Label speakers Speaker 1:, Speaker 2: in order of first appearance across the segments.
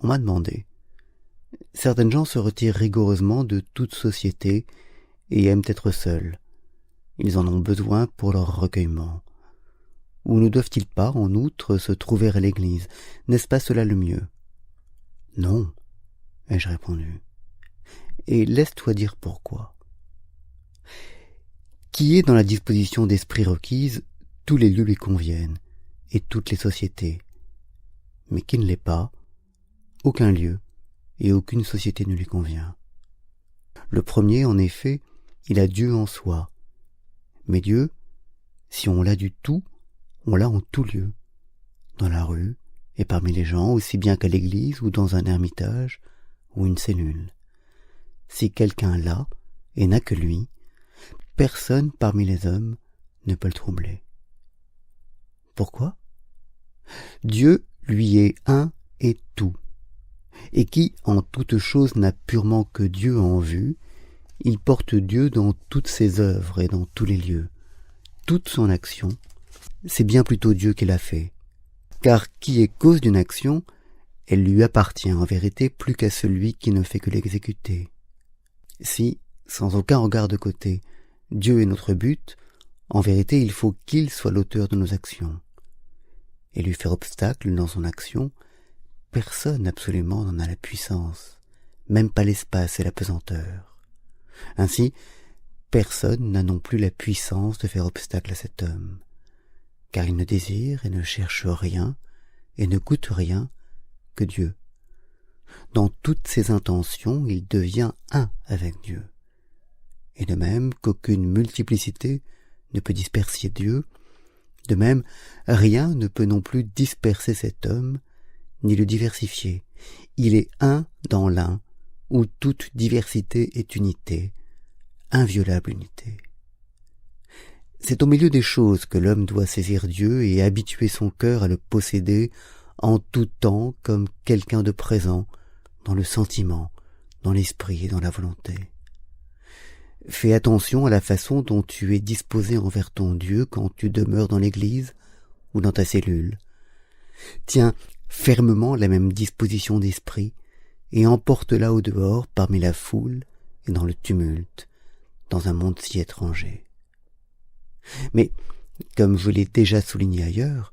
Speaker 1: On m'a demandé. Certaines gens se retirent rigoureusement de toute société et aiment être seuls. Ils en ont besoin pour leur recueillement. Ou ne doivent-ils pas, en outre, se trouver à l'église? N'est-ce pas cela le mieux? Non, ai-je répondu. Et laisse-toi dire pourquoi. Qui est dans la disposition d'esprit requise, tous les lieux lui conviennent, et toutes les sociétés. Mais qui ne l'est pas, aucun lieu et aucune société ne lui convient. Le premier, en effet, il a Dieu en soi. Mais Dieu, si on l'a du tout, on l'a en tout lieu, dans la rue et parmi les gens, aussi bien qu'à l'église ou dans un ermitage ou une cellule. Si quelqu'un l'a et n'a que lui, personne parmi les hommes ne peut le troubler. Pourquoi? Dieu lui est un et tout, et qui en toute chose n'a purement que Dieu en vue, il porte Dieu dans toutes ses œuvres et dans tous les lieux. Toute son action, c'est bien plutôt Dieu qui l'a fait, car qui est cause d'une action, elle lui appartient en vérité plus qu'à celui qui ne fait que l'exécuter. Si, sans aucun regard de côté, Dieu est notre but, en vérité il faut qu'il soit l'auteur de nos actions. Et lui faire obstacle dans son action, personne absolument n'en a la puissance, même pas l'espace et la pesanteur. Ainsi, personne n'a non plus la puissance de faire obstacle à cet homme, car il ne désire et ne cherche rien, et ne coûte rien que Dieu. Dans toutes ses intentions, il devient un avec Dieu. Et de même qu'aucune multiplicité ne peut disperser Dieu, de même rien ne peut non plus disperser cet homme, ni le diversifier. Il est un dans l'un, où toute diversité est unité, inviolable unité. C'est au milieu des choses que l'homme doit saisir Dieu et habituer son cœur à le posséder en tout temps comme quelqu'un de présent, dans le sentiment, dans l'esprit et dans la volonté. Fais attention à la façon dont tu es disposé envers ton Dieu quand tu demeures dans l'église ou dans ta cellule. Tiens fermement la même disposition d'esprit et emporte-la au dehors parmi la foule et dans le tumulte, dans un monde si étranger. Mais, comme je l'ai déjà souligné ailleurs,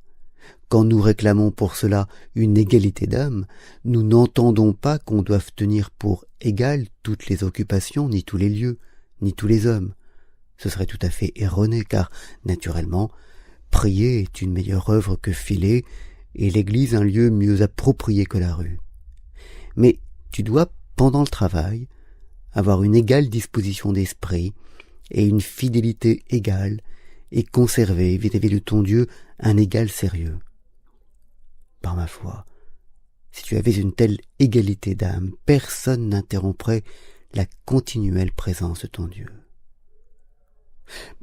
Speaker 1: quand nous réclamons pour cela une égalité d'âme, nous n'entendons pas qu'on doive tenir pour égales toutes les occupations, ni tous les lieux, ni tous les hommes. Ce serait tout à fait erroné, car, naturellement, prier est une meilleure œuvre que filer, et l'église un lieu mieux approprié que la rue. Mais tu dois, pendant le travail, avoir une égale disposition d'esprit et une fidélité égale, et conserver vis-à-vis de ton Dieu un égal sérieux. Par ma foi, si tu avais une telle égalité d'âme, personne n'interromprait la continuelle présence de ton Dieu.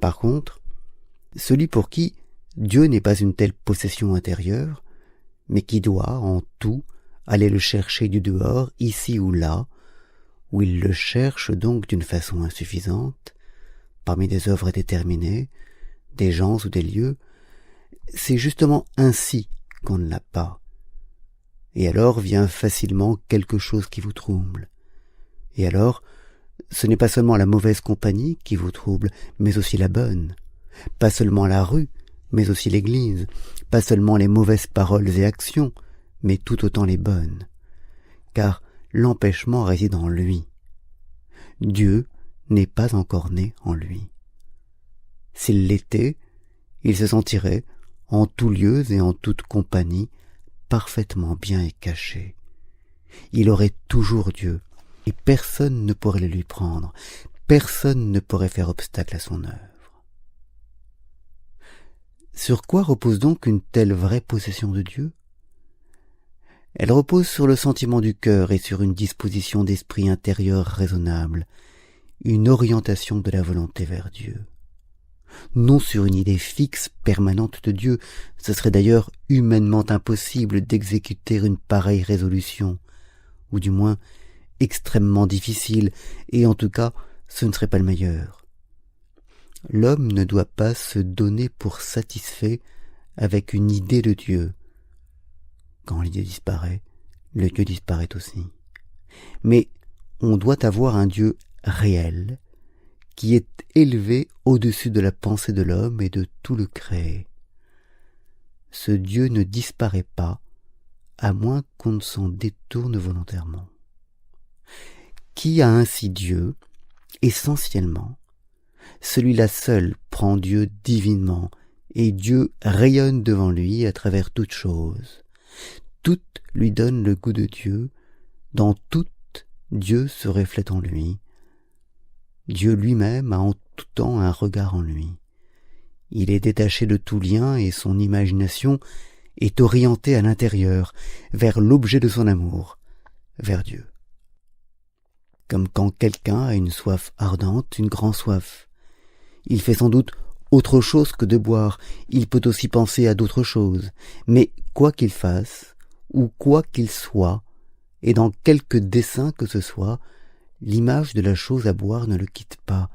Speaker 1: Par contre, celui pour qui Dieu n'est pas une telle possession intérieure, mais qui doit, en tout, aller le chercher du dehors, ici ou là, où il le cherche donc d'une façon insuffisante, parmi des œuvres déterminées, des gens ou des lieux, c'est justement ainsi qu'on ne l'a pas. Et alors vient facilement quelque chose qui vous trouble. Et alors, ce n'est pas seulement la mauvaise compagnie qui vous trouble, mais aussi la bonne. Pas seulement la rue, mais aussi l'église. Pas seulement les mauvaises paroles et actions, mais tout autant les bonnes. Car l'empêchement réside en lui. Dieu n'est pas encore né en lui. S'il l'était, il se sentirait, en tout lieu et en toute compagnie, parfaitement bien et caché. Il aurait toujours Dieu, et personne ne pourrait le lui prendre, personne ne pourrait faire obstacle à son œuvre. Sur quoi repose donc une telle vraie possession de Dieu? Elle repose sur le sentiment du cœur et sur une disposition d'esprit intérieur raisonnable, une orientation de la volonté vers Dieu. Non sur une idée fixe, permanente de Dieu, ce serait d'ailleurs humainement impossible d'exécuter une pareille résolution, ou du moins extrêmement difficile, et en tout cas ce ne serait pas le meilleur. L'homme ne doit pas se donner pour satisfait avec une idée de Dieu. Quand l'idée disparaît, le Dieu disparaît aussi. Mais on doit avoir un Dieu réel, qui est élevé au-dessus de la pensée de l'homme et de tout le créé. Ce Dieu ne disparaît pas, à moins qu'on ne s'en détourne volontairement. Qui a ainsi Dieu, essentiellement, celui-là seul prend Dieu divinement, et Dieu rayonne devant lui à travers toutes choses. Tout lui donne le goût de Dieu, dans tout Dieu se reflète en lui. Dieu lui-même a en tout temps un regard en lui. Il est détaché de tout lien et son imagination est orientée à l'intérieur, vers l'objet de son amour, vers Dieu. Comme quand quelqu'un a une soif ardente, une grande soif. Il fait sans doute autre chose que de boire, il peut aussi penser à d'autres choses, mais quoi qu'il fasse, ou quoi qu'il soit, et dans quelque dessein que ce soit, l'image de la chose à boire ne le quitte pas,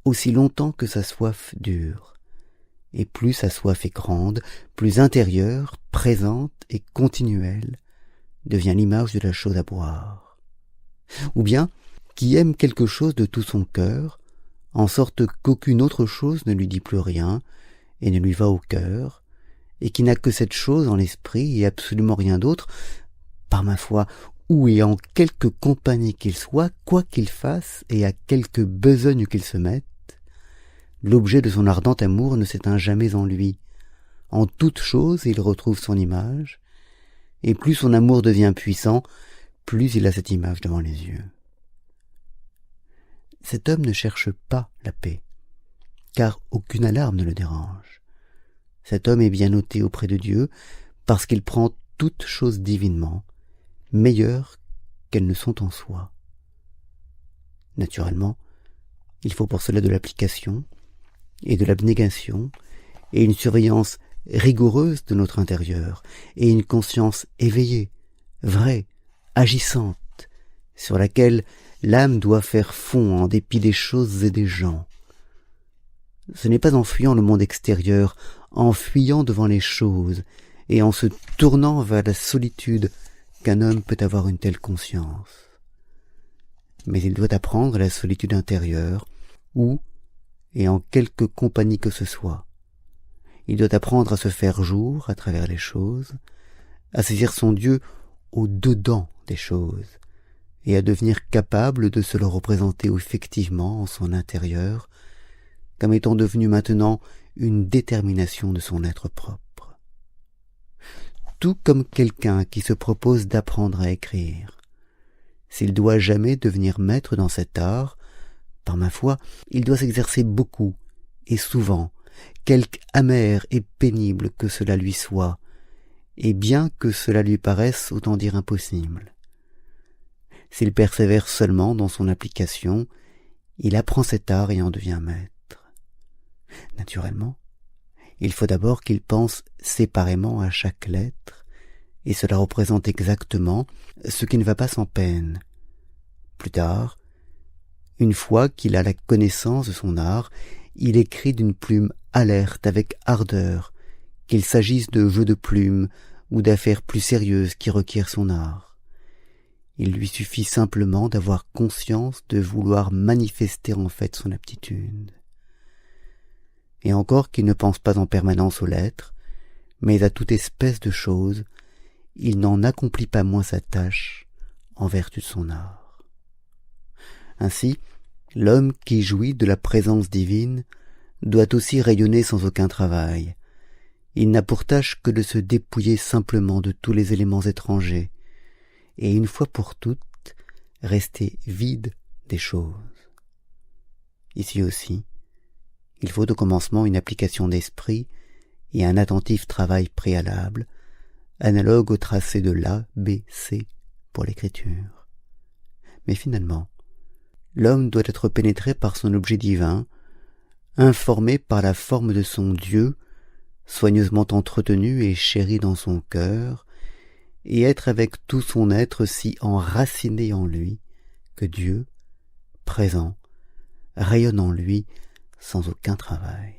Speaker 1: aussi longtemps que sa soif dure. Et plus sa soif est grande, plus intérieure, présente et continuelle, devient l'image de la chose à boire. Ou bien, qui aime quelque chose de tout son cœur, en sorte qu'aucune autre chose ne lui dit plus rien, et ne lui va au cœur, et qui n'a que cette chose en l'esprit et absolument rien d'autre, par ma foi, où et en quelque compagnie qu'il soit, quoi qu'il fasse, et à quelque besogne qu'il se mette, l'objet de son ardent amour ne s'éteint jamais en lui. En toute chose, il retrouve son image, et plus son amour devient puissant, plus il a cette image devant les yeux. Cet homme ne cherche pas la paix, car aucune alarme ne le dérange. Cet homme est bien noté auprès de Dieu, parce qu'il prend toutes choses divinement, meilleures qu'elles ne sont en soi. Naturellement, il faut pour cela de l'application et de l'abnégation et une surveillance rigoureuse de notre intérieur et une conscience éveillée, vraie, agissante, sur laquelle l'âme doit faire fond en dépit des choses et des gens. Ce n'est pas en fuyant le monde extérieur, en fuyant devant les choses et en se tournant vers la solitude qu'un homme peut avoir une telle conscience. Mais il doit apprendre la solitude intérieure, où, et en quelque compagnie que ce soit. Il doit apprendre à se faire jour à travers les choses, à saisir son Dieu au-dedans des choses, et à devenir capable de se le représenter effectivement en son intérieur, comme étant devenu maintenant une détermination de son être propre. Tout comme quelqu'un qui se propose d'apprendre à écrire. S'il doit jamais devenir maître dans cet art, par ma foi, il doit s'exercer beaucoup et souvent, quelque amer et pénible que cela lui soit, et bien que cela lui paraisse autant dire impossible. S'il persévère seulement dans son application, il apprend cet art et en devient maître. Naturellement, il faut d'abord qu'il pense séparément à chaque lettre, et cela représente exactement ce qui ne va pas sans peine. Plus tard, une fois qu'il a la connaissance de son art, il écrit d'une plume alerte avec ardeur, qu'il s'agisse de jeux de plumes ou d'affaires plus sérieuses qui requièrent son art. Il lui suffit simplement d'avoir conscience de vouloir manifester en fait son aptitude. Et encore qu'il ne pense pas en permanence aux lettres, mais à toute espèce de choses, il n'en accomplit pas moins sa tâche en vertu de son art. Ainsi, l'homme qui jouit de la présence divine doit aussi rayonner sans aucun travail. Il n'a pour tâche que de se dépouiller simplement de tous les éléments étrangers, et une fois pour toutes, rester vide des choses. Ici aussi, il faut au commencement une application d'esprit et un attentif travail préalable, analogue au tracé de l'A, B, C pour l'écriture. Mais finalement, l'homme doit être pénétré par son objet divin, informé par la forme de son Dieu, soigneusement entretenu et chéri dans son cœur, et être avec tout son être si enraciné en lui que Dieu, présent, rayonne en lui sans aucun travail.